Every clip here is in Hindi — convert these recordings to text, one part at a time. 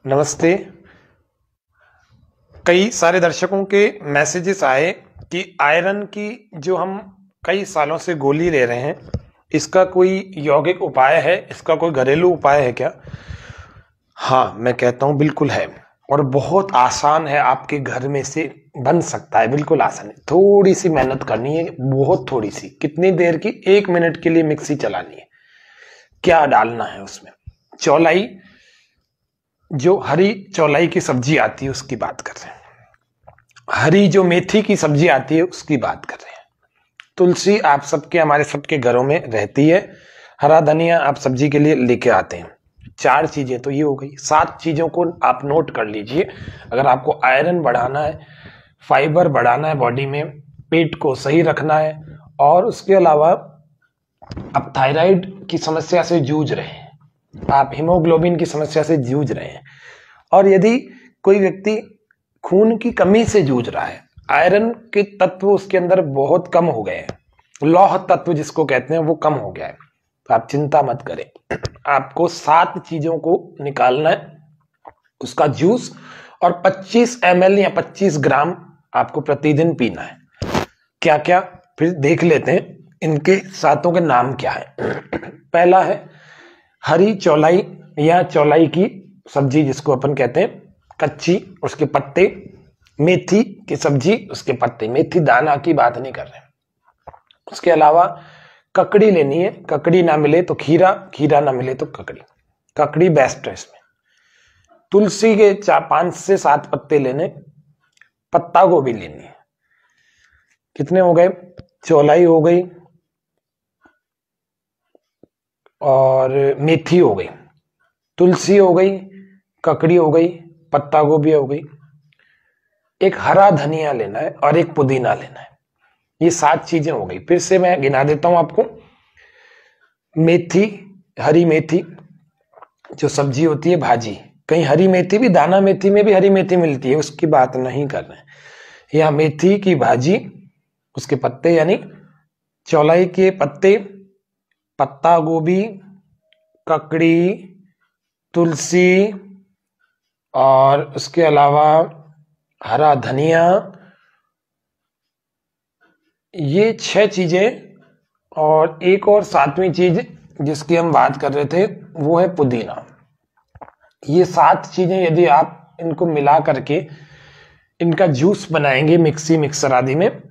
नमस्ते। कई सारे दर्शकों के मैसेजेस आए कि आयरन की जो हम कई सालों से गोली ले रहे हैं, इसका कोई यौगिक उपाय है, इसका कोई घरेलू उपाय है क्या? हाँ, मैं कहता हूँ बिल्कुल है और बहुत आसान है, आपके घर में से बन सकता है, बिल्कुल आसान है। थोड़ी सी मेहनत करनी है, बहुत थोड़ी सी। कितनी देर की? 1 मिनट के लिए मिक्सी चलानी है। क्या डालना है उसमें? चौलाई, जो हरी चौलाई की सब्जी आती है उसकी बात कर रहे हैं। हरी जो मेथी की सब्जी आती है उसकी बात कर रहे हैं। तुलसी आप सबके, हमारे सबके घरों में रहती है। हरा धनिया आप सब्जी के लिए लेके आते हैं। 4 चीजें तो ये हो गई। 7 चीजों को आप नोट कर लीजिए। अगर आपको आयरन बढ़ाना है, फाइबर बढ़ाना है बॉडी में, पेट को सही रखना है, और उसके अलावा आप थायराइड की समस्या से जूझ रहे हैं, आप हीमोग्लोबिन की समस्या से जूझ रहे हैं, और यदि कोई व्यक्ति खून की कमी से जूझ रहा है, आयरन के तत्व उसके अंदर बहुत कम हो गए हैं, लौह तत्व जिसको कहते हैं वो कम हो गया है, तो आप चिंता मत करें। आपको 7 चीजों को निकालना है, उसका जूस, और 25 ml या 25 ग्राम आपको प्रतिदिन पीना है। क्या क्या? फिर देख लेते हैं इनके 7 के नाम क्या है। पहला है हरी चौलाई या चौलाई की सब्जी जिसको अपन कहते हैं, कच्ची, उसके पत्ते। मेथी की सब्जी, उसके पत्ते। मेथी दाना की बात नहीं कर रहे। उसके अलावा ककड़ी लेनी है, ककड़ी ना मिले तो खीरा, खीरा ना मिले तो ककड़ी, ककड़ी बेस्ट है इसमें। तुलसी के 5 से 7 पत्ते लेने। पत्ता गोभी लेनी है। कितने हो गए? चौलाई हो गई और मेथी हो गई, तुलसी हो गई, ककड़ी हो गई, पत्ता गोभी हो गई, एक हरा धनिया लेना है और एक पुदीना लेना है। ये 7 चीजें हो गई। फिर से मैं गिना देता हूं आपको। मेथी, हरी मेथी जो सब्जी होती है, भाजी, कहीं हरी मेथी भी, दाना मेथी में भी हरी मेथी मिलती है, उसकी बात नहीं कर रहे हैं। या मेथी की भाजी, उसके पत्ते यानी चौलाई के पत्ते, पत्ता गोभी, ककड़ी, तुलसी, और उसके अलावा हरा धनिया, ये 6 चीजें। और एक और 7वीं चीज जिसकी हम बात कर रहे थे वो है पुदीना। ये 7 चीजें यदि आप इनको मिला करके इनका जूस बनाएंगे मिक्सी, मिक्सर आदि में,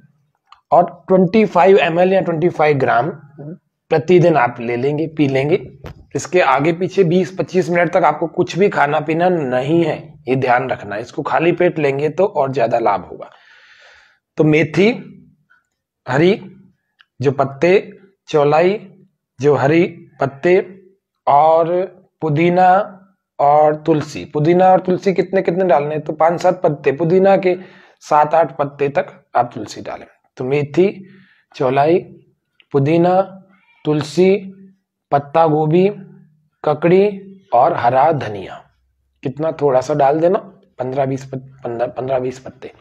और 25 ml या 25 ग्राम प्रतिदिन आप ले लेंगे, पी लेंगे। इसके आगे पीछे 20-25 मिनट तक आपको कुछ भी खाना पीना नहीं है, ये ध्यान रखना है। इसको खाली पेट लेंगे तो और ज्यादा लाभ होगा। तो मेथी हरी जो पत्ते, चौलाई जो हरी पत्ते, और पुदीना और तुलसी। पुदीना और तुलसी कितने कितने डालने? तो 5-7 पत्ते पुदीना के, 7-8 पत्ते तक आप तुलसी डालें। तो मेथी, चौलाई, पुदीना, तुलसी, पत्ता गोभी, ककड़ी और हरा धनिया। कितना? थोड़ा सा डाल देना, 15-20 पत्ते।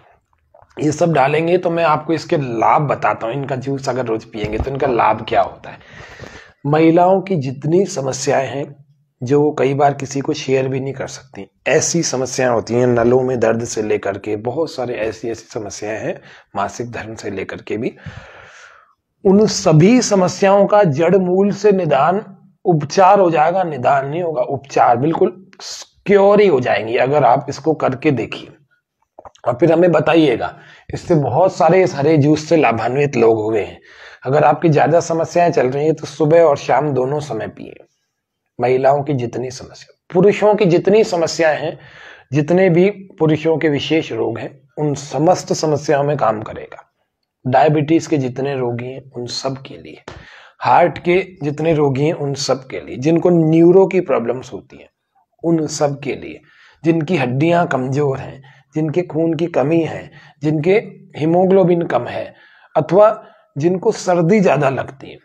ये सब डालेंगे तो मैं आपको इसके लाभ बताता हूं। इनका जूस अगर रोज पिएंगे तो इनका लाभ क्या होता है। महिलाओं की जितनी समस्याएं हैं, जो कई बार किसी को शेयर भी नहीं कर सकती, ऐसी समस्याएं होती हैं, नलों में दर्द से लेकर के बहुत सारे ऐसी समस्याएं हैं, मासिक धर्म से लेकर के भी, उन सभी समस्याओं का जड़ मूल से निदान, उपचार हो जाएगा। निदान नहीं होगा, उपचार, बिल्कुल क्योर ही हो जाएंगी अगर आप इसको करके देखिए। और फिर हमें बताइएगा। इससे बहुत सारे इस हरे जूस से लाभान्वित लोग हुए हैं। अगर आपकी ज्यादा समस्याएं चल रही है तो सुबह और शाम दोनों समय पिए। महिलाओं की जितनी समस्या, पुरुषों की जितनी समस्याएं हैं, जितने भी पुरुषों के विशेष रोग हैं, उन समस्त समस्याओं में काम करेगा। डायबिटीज के जितने रोगी हैं उन सब के लिए, हार्ट के जितने रोगी हैं उन सब के लिए, जिनको न्यूरो की प्रॉब्लम्स होती हैं उन सब के लिए, जिनकी हड्डियां कमजोर हैं, जिनके खून की कमी है, जिनके हीमोग्लोबिन कम है, अथवा जिनको सर्दी ज्यादा लगती है,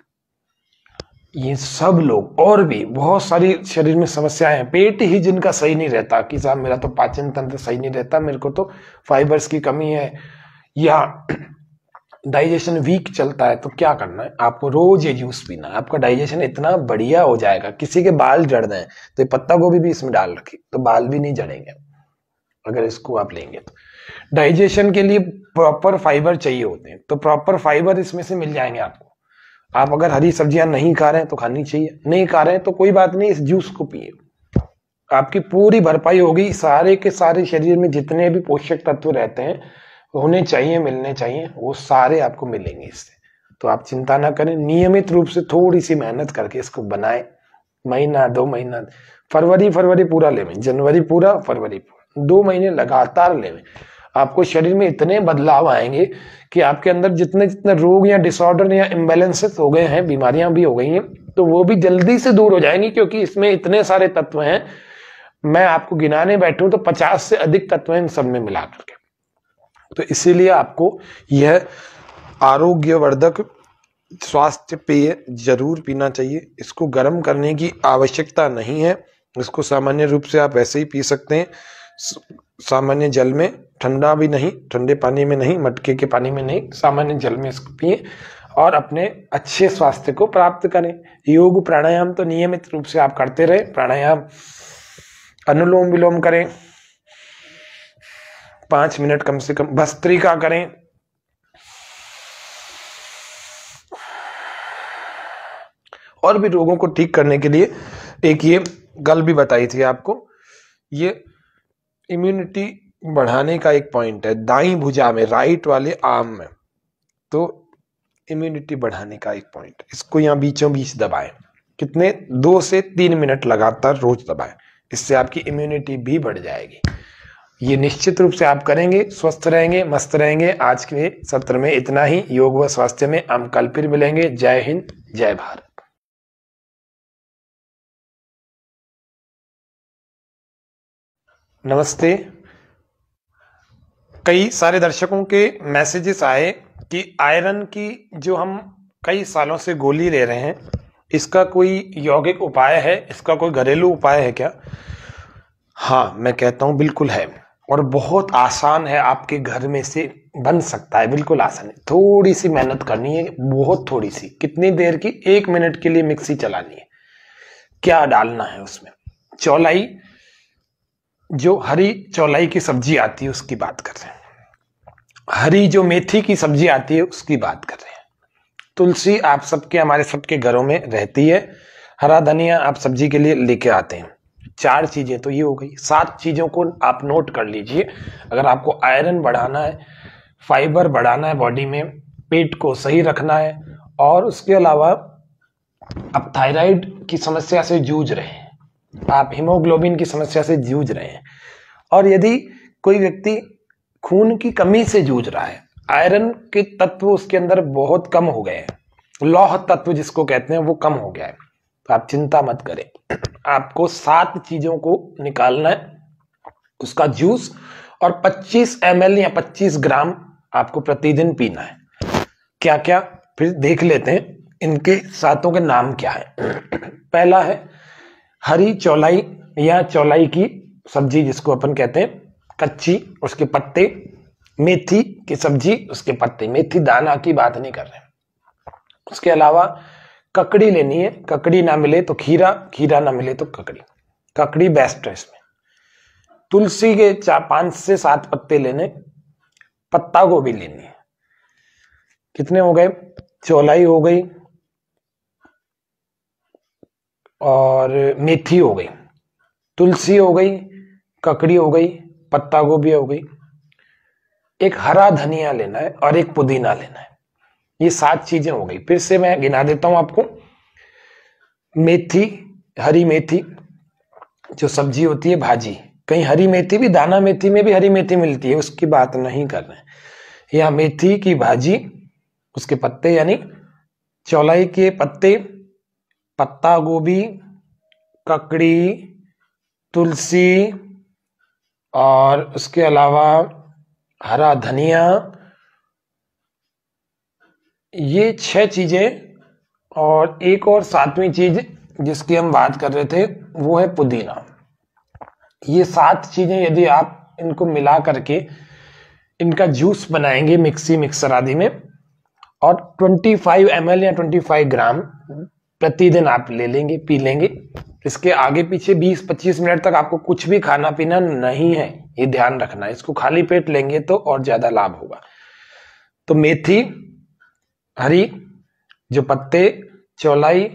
ये सब लोग, और भी बहुत सारी शरीर में समस्याएं हैं। पेट ही जिनका सही नहीं रहता कि साहब मेरा तो पाचन तंत्र सही नहीं रहता, मेरे को तो फाइबर्स की कमी है, या डाइजेशन वीक चलता है तो क्या करना है, आपको रोज ये जूस पीना है। आपका डाइजेशन इतना बढ़िया हो जाएगा। किसी के बाल जड़ रहे हैं तो ये पत्ता गोभी भी इसमें डाल रखी तो बाल भी नहीं जड़ेंगे अगर इसको आप लेंगे तो। डाइजेशन के लिए प्रॉपर फाइबर चाहिए होते हैं, तो प्रॉपर फाइबर इसमें से मिल जाएंगे आपको। आप अगर हरी सब्जियां नहीं खा रहे हैं तो खानी चाहिए, नहीं खा रहे हैं तो कोई बात नहीं, इस जूस को पिए, आपकी पूरी भरपाई होगी। सारे के सारे शरीर में जितने भी पोषक तत्व रहते हैं होने चाहिए, मिलने चाहिए, वो सारे आपको मिलेंगे इससे। तो आप चिंता ना करें, नियमित रूप से थोड़ी सी मेहनत करके इसको बनाएं। महीना 2 महीना, फरवरी पूरा लेवें, जनवरी पूरा, फरवरी पूरा, 2 महीने लगातार लेवें। आपको शरीर में इतने बदलाव आएंगे कि आपके अंदर जितने जितने रोग या डिसऑर्डर या इम्बैलेंसेस हो गए हैं, बीमारियां भी हो गई हैं, तो वो भी जल्दी से दूर हो जाएंगी, क्योंकि इसमें इतने सारे तत्व हैं। मैं आपको गिनाने बैठूं तो 50 से अधिक तत्व हैं इन सब में मिला करके। तो इसीलिए आपको यह आरोग्यवर्धक स्वास्थ्य पेय जरूर पीना चाहिए। इसको गर्म करने की आवश्यकता नहीं है, इसको सामान्य रूप से आप ऐसे ही पी सकते हैं, सामान्य जल में, ठंडा भी नहीं, ठंडे पानी में नहीं, मटके के पानी में नहीं, सामान्य जल में इसको पिए और अपने अच्छे स्वास्थ्य को प्राप्त करें। योग प्राणायाम तो नियमित रूप से आप करते रहे, प्राणायाम अनुलोम विलोम करें 5 मिनट कम से कम, भस्त्रिका करें, और भी रोगों को ठीक करने के लिए एक ये कल भी बताई थी आपको, ये इम्यूनिटी बढ़ाने का एक पॉइंट है दाईं भुजा में, राइट वाले आर्म में, तो इम्यूनिटी बढ़ाने का एक पॉइंट, इसको यहाँ बीचों बीच दबाएं, कितने 2 से 3 मिनट लगातार रोज दबाएं, इससे आपकी इम्यूनिटी भी बढ़ जाएगी। ये निश्चित रूप से आप करेंगे, स्वस्थ रहेंगे, मस्त रहेंगे। आज के सत्र में इतना ही। योग व स्वास्थ्य में हम कल फिर मिलेंगे। जय हिंद, जय भारत। नमस्ते। कई सारे दर्शकों के मैसेजेस आए कि आयरन की जो हम कई सालों से गोली ले रहे हैं, इसका कोई यौगिक उपाय है, इसका कोई घरेलू उपाय है क्या? हाँ, मैं कहता हूं बिल्कुल है, और बहुत आसान है, आपके घर में से बन सकता है, बिल्कुल आसान है। थोड़ी सी मेहनत करनी है, बहुत थोड़ी सी। कितनी देर की? 1 मिनट के लिए मिक्सी चलानी है। क्या डालना है उसमें? चौलाई, जो हरी चौलाई की सब्जी आती है उसकी बात कर रहे हैं, हरी जो मेथी की सब्जी आती है उसकी बात कर रहे हैं, तुलसी आप सबके, हमारे सबके घरों में रहती है, हरा धनिया आप सब्जी के लिए लेके आते हैं। 4 चीजें तो ये हो गई। 7 चीजों को आप नोट कर लीजिए। अगर आपको आयरन बढ़ाना है, फाइबर बढ़ाना है बॉडी में, पेट को सही रखना है, और उसके अलावा आप थायराइड की समस्या से जूझ रहे हैं, आप हीमोग्लोबिन की समस्या से जूझ रहे हैं, और यदि कोई व्यक्ति खून की कमी से जूझ रहा है, आयरन के तत्व उसके अंदर बहुत कम हो गए हैं, लौह तत्व जिसको कहते हैं वो कम हो गया है, तो आप चिंता मत करें। आपको 7 चीजों को निकालना है, उसका जूस, और 25 ml या 25 ग्राम आपको प्रतिदिन पीना है। क्या क्या, फिर देख लेते हैं इनके 7 के नाम क्या है। पहला है हरी चौलाई या चौलाई की सब्जी जिसको अपन कहते हैं, कच्ची, उसके पत्ते, मेथी की सब्जी, उसके पत्ते, मेथी दाना की बात नहीं कर रहे। उसके अलावा ककड़ी लेनी है, ककड़ी ना मिले तो खीरा, खीरा ना मिले तो ककड़ी, ककड़ी बेस्ट है इसमें। तुलसी के 5 से 7 पत्ते लेने, पत्ता गोभी लेनी है। कितने हो गए? चौलाई हो गई और मेथी हो गई, तुलसी हो गई, ककड़ी हो गई, पत्ता गोभी हो गई, एक हरा धनिया लेना है और एक पुदीना लेना है। ये 7 चीजें हो गई। फिर से मैं गिना देता हूं आपको। मेथी, हरी मेथी जो सब्जी होती है, भाजी, कहीं हरी मेथी भी, दाना मेथी में भी हरी मेथी मिलती है, उसकी बात नहीं कर रहे हैं। या मेथी की भाजी, उसके पत्ते यानी चौलाई के पत्ते, पत्ता गोभी, ककड़ी, तुलसी, और उसके अलावा हरा धनिया, ये 6 चीजें, और एक और 7वीं चीज जिसकी हम बात कर रहे थे वो है पुदीना। ये 7 चीजें यदि आप इनको मिला करके इनका जूस बनाएंगे मिक्सी, मिक्सर आदि में, और 25 ml या 25 ग्राम प्रतिदिन आप ले लेंगे, पी लेंगे। इसके आगे पीछे 20-25 मिनट तक आपको कुछ भी खाना पीना नहीं है, ये ध्यान रखना। इसको खाली पेट लेंगे तो और ज्यादा लाभ होगा। तो मेथी, हरी जो पत्ते, चौलाई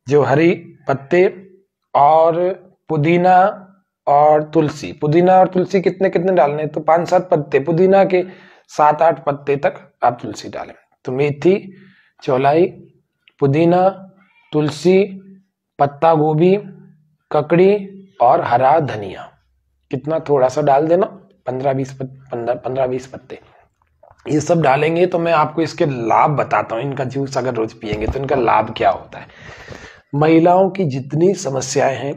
जो हरी पत्ते, और पुदीना और तुलसी। पुदीना और तुलसी कितने कितने डालने, तो 5-7 पत्ते पुदीना के, 7-8 पत्ते तक आप तुलसी डालें। तो मेथी, चौलाई, पुदीना, तुलसी, पत्ता गोभी, ककड़ी और हरा धनिया, कितना थोड़ा सा डाल देना, 15-20 पत्ते, ये सब डालेंगे। तो मैं आपको इसके लाभ बताता हूँ। इनका जूस अगर रोज पिएंगे तो इनका लाभ क्या होता है। महिलाओं की जितनी समस्याएं हैं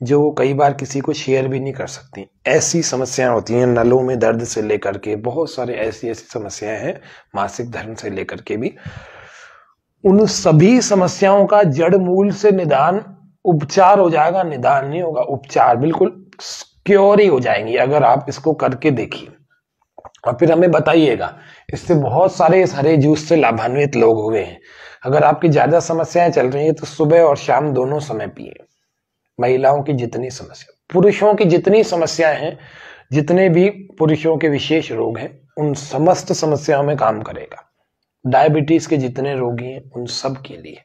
जो वो कई बार किसी को शेयर भी नहीं कर सकती, ऐसी समस्याएं होती हैं, नलों में दर्द से लेकर के बहुत सारे ऐसी समस्याएं हैं, मासिक धर्म से लेकर के भी, उन सभी समस्याओं का जड़ मूल से निदान, उपचार हो जाएगा। निदान नहीं होगा, उपचार, बिल्कुल क्योर ही हो जाएंगी अगर आप इसको करके देखिए। और फिर हमें बताइएगा। इससे बहुत सारे इस हरे जूस से लाभान्वित लोग हुए हैं। अगर आपकी ज्यादा समस्याएं चल रही है तो सुबह और शाम दोनों समय पिए। महिलाओं की जितनी समस्या, पुरुषों की जितनी समस्याएं हैं, जितने भी पुरुषों के विशेष रोग हैं, उन समस्त समस्याओं में काम करेगा। डायबिटीज के जितने रोगी हैं उन सब के लिए,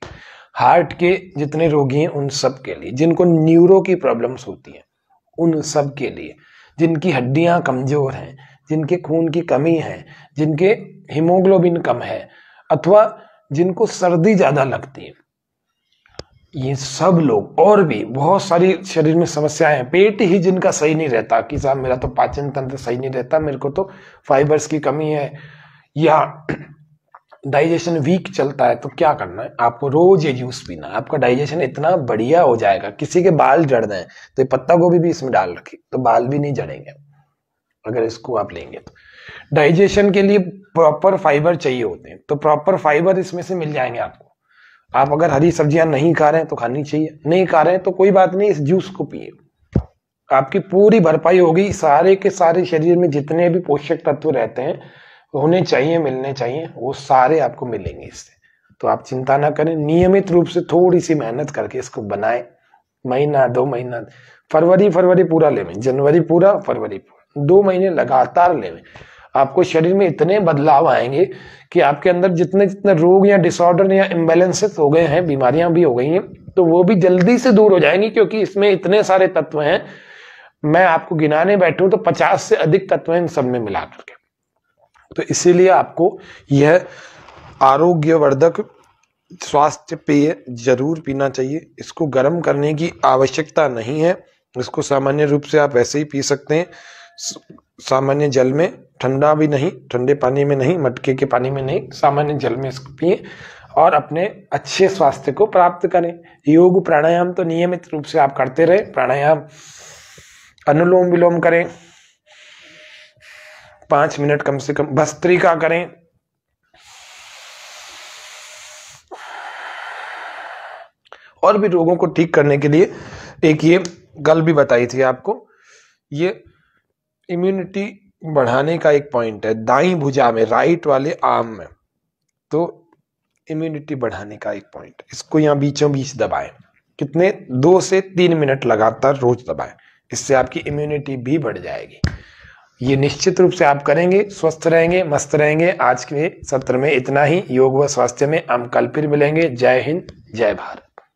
हार्ट के जितने रोगी हैं उन सब के लिए, जिनको न्यूरो की प्रॉब्लम्स होती हैं उन सब के लिए, जिनकी हड्डियां कमजोर हैं, जिनके खून की कमी है, जिनके हीमोग्लोबिन कम है, अथवा जिनको सर्दी ज्यादा लगती है, ये सब लोग, और भी बहुत सारी शरीर में समस्याएं हैं। पेट ही जिनका सही नहीं रहता कि साहब मेरा तो पाचन तंत्र सही नहीं रहता, मेरे को तो फाइबर्स की कमी है, या डाइजेशन वीक चलता है, तो क्या करना है, आपको रोज ये जूस पीना है। आपका डाइजेशन इतना बढ़िया हो जाएगा। किसी के बाल जड़ रहे हैं तो ये पत्ता गोभी भी इसमें डाल रखी तो बाल भी नहीं जड़ेंगे अगर इसको आप लेंगे तो। डाइजेशन के लिए प्रॉपर फाइबर चाहिए होते हैं, तो प्रॉपर फाइबर इसमें से मिल जाएंगे आपको। आप अगर हरी सब्जियां नहीं खा रहे हैं तो खानी चाहिए, नहीं खा रहे हैं तो कोई बात नहीं, इस जूस को पिए, आपकी पूरी भरपाई होगी। सारे के सारे शरीर में जितने भी पोषक तत्व रहते हैं, होने चाहिए, मिलने चाहिए, वो सारे आपको मिलेंगे इससे। तो आप चिंता ना करें, नियमित रूप से थोड़ी सी मेहनत करके इसको बनाएं। महीना 2 महीना, फरवरी पूरा लेवें, जनवरी पूरा, फरवरी पूरा, 2 महीने लगातार लेवें। आपको शरीर में इतने बदलाव आएंगे कि आपके अंदर जितने जितने रोग या डिसऑर्डर या इम्बैलेंसेस हो गए हैं, बीमारियां भी हो गई हैं, तो वो भी जल्दी से दूर हो जाएंगी, क्योंकि इसमें इतने सारे तत्व हैं। मैं आपको गिनाने बैठूं तो 50 से अधिक तत्व हैं इन सब में मिला करके। तो इसीलिए आपको यह आरोग्यवर्धक स्वास्थ्य पेय जरूर पीना चाहिए। इसको गर्म करने की आवश्यकता नहीं है, इसको सामान्य रूप से आप वैसे ही पी सकते हैं, सामान्य जल में, ठंडा भी नहीं, ठंडे पानी में नहीं, मटके के पानी में नहीं, सामान्य जल में इसको पिए और अपने अच्छे स्वास्थ्य को प्राप्त करें। योग प्राणायाम तो नियमित रूप से आप करते रहे, प्राणायाम, अनुलोम विलोम करें 5 मिनट कम से कम, भस्त्रिका करें, और भी रोगों को ठीक करने के लिए एक ये कल भी बताई थी आपको, ये इम्यूनिटी बढ़ाने का एक पॉइंट है, दाई भुजा में, राइट वाले आर्म में, तो इम्यूनिटी बढ़ाने का एक पॉइंट, इसको यहाँ बीचों बीच दबाएं, कितने 2 से 3 मिनट लगातार रोज दबाएं, इससे आपकी इम्यूनिटी भी बढ़ जाएगी। ये निश्चित रूप से आप करेंगे, स्वस्थ रहेंगे, मस्त रहेंगे। आज के सत्र में इतना ही। योग व स्वास्थ्य में हम कल फिर मिलेंगे। जय हिंद, जय भारत।